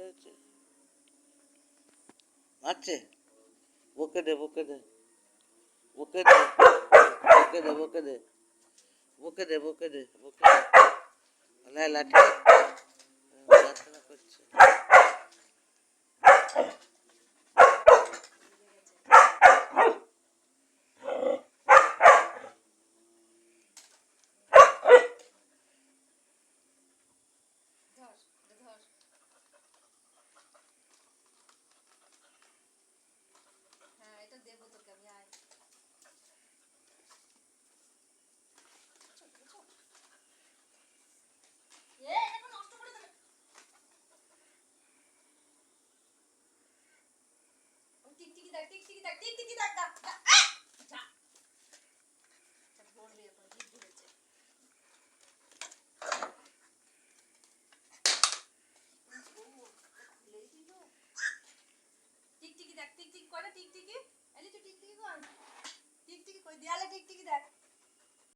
হয়েছে মারছে বকে দে বকে দে বকে দে বকে দে বকে দে বকে দে বকে দে বকে দে লাঠি লাঠি প্রার্থনা করছে দেবো তোকে আমি আয় নষ্ট করে দেবে টিকটিকি দেখ টিকটিকি দেখ টিকটিকি দেখ